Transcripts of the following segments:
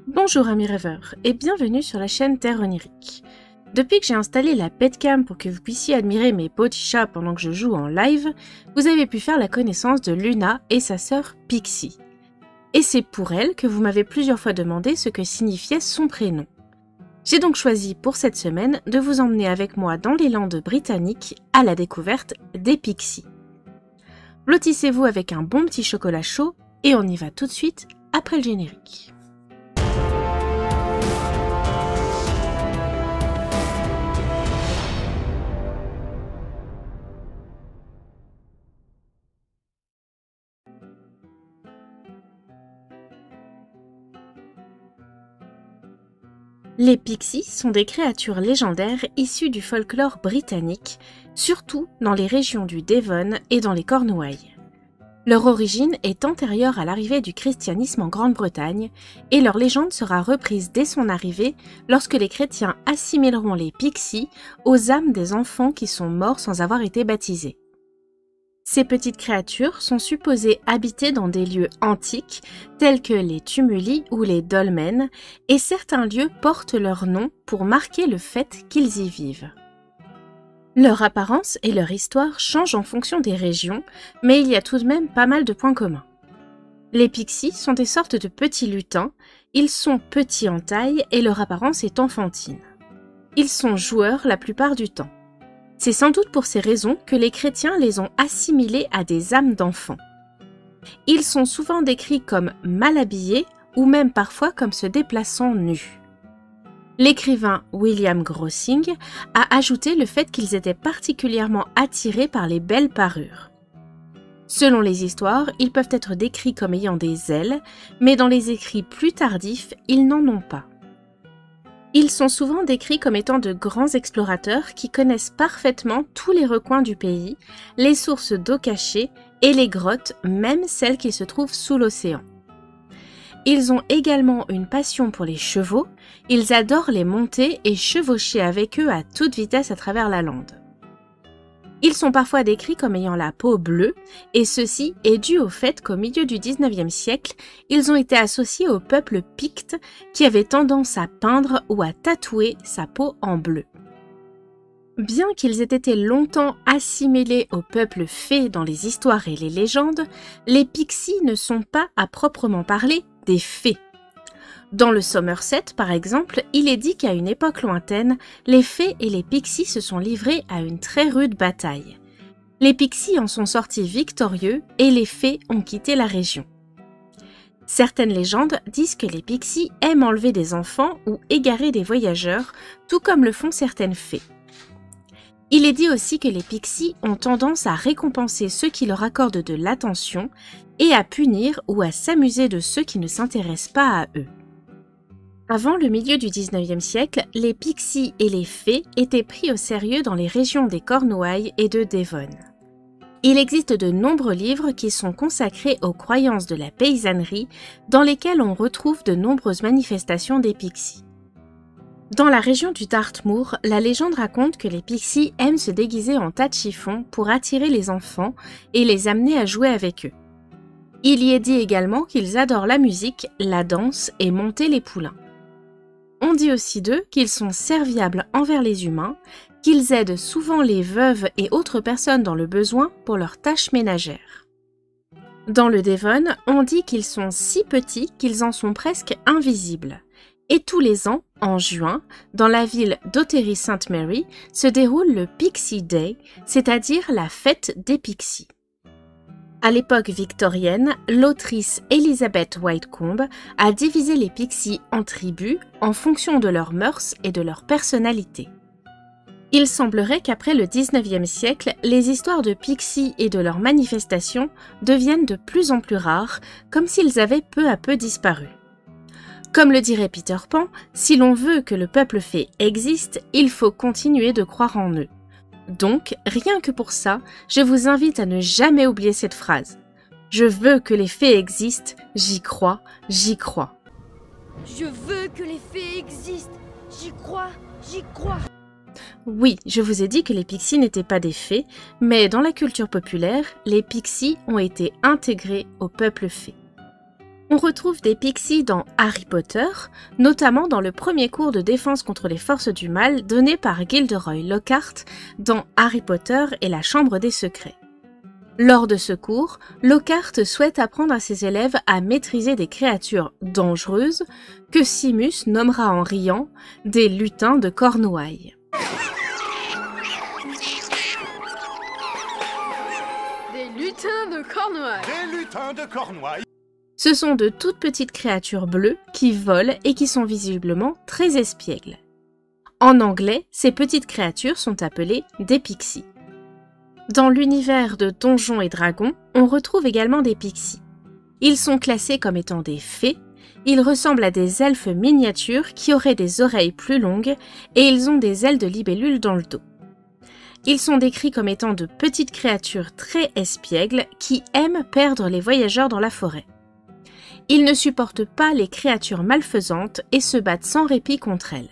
Bonjour amis rêveurs et bienvenue sur la chaîne Terre Onirique. Depuis que j'ai installé la Petcam pour que vous puissiez admirer mes petits chats pendant que je joue en live, vous avez pu faire la connaissance de Luna et sa sœur Pixie. Et c'est pour elle que vous m'avez plusieurs fois demandé ce que signifiait son prénom. J'ai donc choisi pour cette semaine de vous emmener avec moi dans les Landes britanniques à la découverte des Pixies. Blottissez-vous avec un bon petit chocolat chaud et on y va tout de suite après le générique. Les Pixies sont des créatures légendaires issues du folklore britannique, surtout dans les régions du Devon et dans les Cornouailles. Leur origine est antérieure à l'arrivée du christianisme en Grande-Bretagne et leur légende sera reprise dès son arrivée lorsque les chrétiens assimileront les Pixies aux âmes des enfants qui sont morts sans avoir été baptisés. Ces petites créatures sont supposées habiter dans des lieux antiques tels que les tumuli ou les dolmens et certains lieux portent leur nom pour marquer le fait qu'ils y vivent. Leur apparence et leur histoire changent en fonction des régions, mais il y a tout de même pas mal de points communs. Les Pixies sont des sortes de petits lutins, ils sont petits en taille et leur apparence est enfantine. Ils sont joueurs la plupart du temps. C'est sans doute pour ces raisons que les chrétiens les ont assimilés à des âmes d'enfants. Ils sont souvent décrits comme mal habillés ou même parfois comme se déplaçant nus. L'écrivain William Grossing a ajouté le fait qu'ils étaient particulièrement attirés par les belles parures. Selon les histoires, ils peuvent être décrits comme ayant des ailes, mais dans les écrits plus tardifs, ils n'en ont pas. Ils sont souvent décrits comme étant de grands explorateurs qui connaissent parfaitement tous les recoins du pays, les sources d'eau cachées et les grottes, même celles qui se trouvent sous l'océan. Ils ont également une passion pour les chevaux, ils adorent les monter et chevaucher avec eux à toute vitesse à travers la lande. Ils sont parfois décrits comme ayant la peau bleue, et ceci est dû au fait qu'au milieu du XIXe siècle, ils ont été associés au peuple picte qui avait tendance à peindre ou à tatouer sa peau en bleu. Bien qu'ils aient été longtemps assimilés au peuple fée dans les histoires et les légendes, les Pixies ne sont pas à proprement parler des fées. Dans le Somerset, par exemple, il est dit qu'à une époque lointaine, les fées et les Pixies se sont livrés à une très rude bataille. Les Pixies en sont sortis victorieux et les fées ont quitté la région. Certaines légendes disent que les Pixies aiment enlever des enfants ou égarer des voyageurs, tout comme le font certaines fées. Il est dit aussi que les Pixies ont tendance à récompenser ceux qui leur accordent de l'attention et à punir ou à s'amuser de ceux qui ne s'intéressent pas à eux. Avant le milieu du XIXe siècle, les Pixies et les fées étaient pris au sérieux dans les régions des Cornouailles et de Devon. Il existe de nombreux livres qui sont consacrés aux croyances de la paysannerie, dans lesquels on retrouve de nombreuses manifestations des Pixies. Dans la région du Dartmoor, la légende raconte que les Pixies aiment se déguiser en tas de chiffons pour attirer les enfants et les amener à jouer avec eux. Il y est dit également qu'ils adorent la musique, la danse et monter les poulains. On dit aussi d'eux qu'ils sont serviables envers les humains, qu'ils aident souvent les veuves et autres personnes dans le besoin pour leurs tâches ménagères. Dans le Devon, on dit qu'ils sont si petits qu'ils en sont presque invisibles. Et tous les ans, en juin, dans la ville d'Ottery St Mary, se déroule le Pixie Day, c'est-à-dire la fête des Pixies. À l'époque victorienne, l'autrice Elizabeth Whitcomb a divisé les Pixies en tribus en fonction de leurs mœurs et de leur personnalité. Il semblerait qu'après le XIXe siècle, les histoires de Pixies et de leurs manifestations deviennent de plus en plus rares, comme s'ils avaient peu à peu disparu. Comme le dirait Peter Pan, si l'on veut que le peuple fée existe, il faut continuer de croire en eux. Donc, rien que pour ça, je vous invite à ne jamais oublier cette phrase. Je veux que les fées existent, j'y crois, j'y crois. Je veux que les fées existent, j'y crois, j'y crois. Oui, je vous ai dit que les Pixies n'étaient pas des fées, mais dans la culture populaire, les Pixies ont été intégrés au peuple fée. On retrouve des pixies dans Harry Potter, notamment dans le premier cours de défense contre les forces du mal donné par Gilderoy Lockhart dans Harry Potter et la Chambre des secrets. Lors de ce cours, Lockhart souhaite apprendre à ses élèves à maîtriser des créatures dangereuses que Simus nommera en riant des lutins de Cornouailles. Des lutins de Cornouailles. Des lutins de Cornouailles. Ce sont de toutes petites créatures bleues qui volent et qui sont visiblement très espiègles. En anglais, ces petites créatures sont appelées des pixies. Dans l'univers de Donjons et Dragons, on retrouve également des pixies. Ils sont classés comme étant des fées, ils ressemblent à des elfes miniatures qui auraient des oreilles plus longues et ils ont des ailes de libellule dans le dos. Ils sont décrits comme étant de petites créatures très espiègles qui aiment perdre les voyageurs dans la forêt. Ils ne supportent pas les créatures malfaisantes et se battent sans répit contre elles.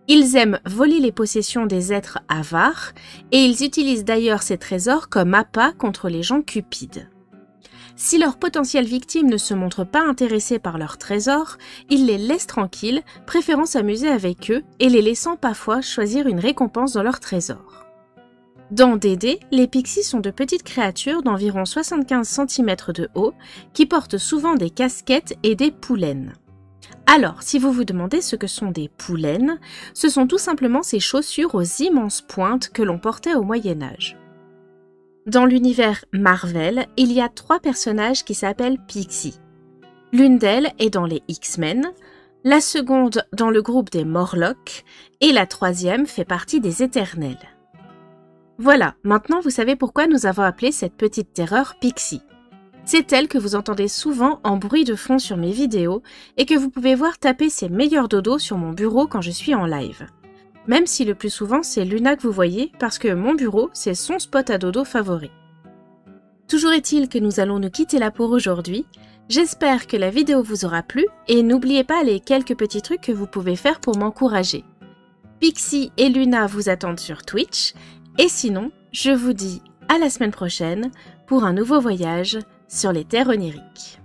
Ils aiment voler les possessions des êtres avares et ils utilisent d'ailleurs ces trésors comme appât contre les gens cupides. Si leurs potentielles victimes ne se montrent pas intéressées par leurs trésors, ils les laissent tranquilles, préférant s'amuser avec eux et les laissant parfois choisir une récompense dans leurs trésors. Dans D&D, les pixies sont de petites créatures d'environ 75 cm de haut qui portent souvent des casquettes et des poulaines. Alors, si vous vous demandez ce que sont des poulaines, ce sont tout simplement ces chaussures aux immenses pointes que l'on portait au Moyen-Âge. Dans l'univers Marvel, il y a 3 personnages qui s'appellent Pixies. L'une d'elles est dans les X-Men, la seconde dans le groupe des Morlocks et la troisième fait partie des Éternels. Voilà, maintenant vous savez pourquoi nous avons appelé cette petite terreur Pixie. C'est elle que vous entendez souvent en bruit de fond sur mes vidéos et que vous pouvez voir taper ses meilleurs dodos sur mon bureau quand je suis en live. Même si le plus souvent c'est Luna que vous voyez parce que mon bureau c'est son spot à dodo favori. Toujours est-il que nous allons nous quitter là pour aujourd'hui. J'espère que la vidéo vous aura plu et n'oubliez pas les quelques petits trucs que vous pouvez faire pour m'encourager. Pixie et Luna vous attendent sur Twitch et sinon, je vous dis à la semaine prochaine pour un nouveau voyage sur les terres oniriques.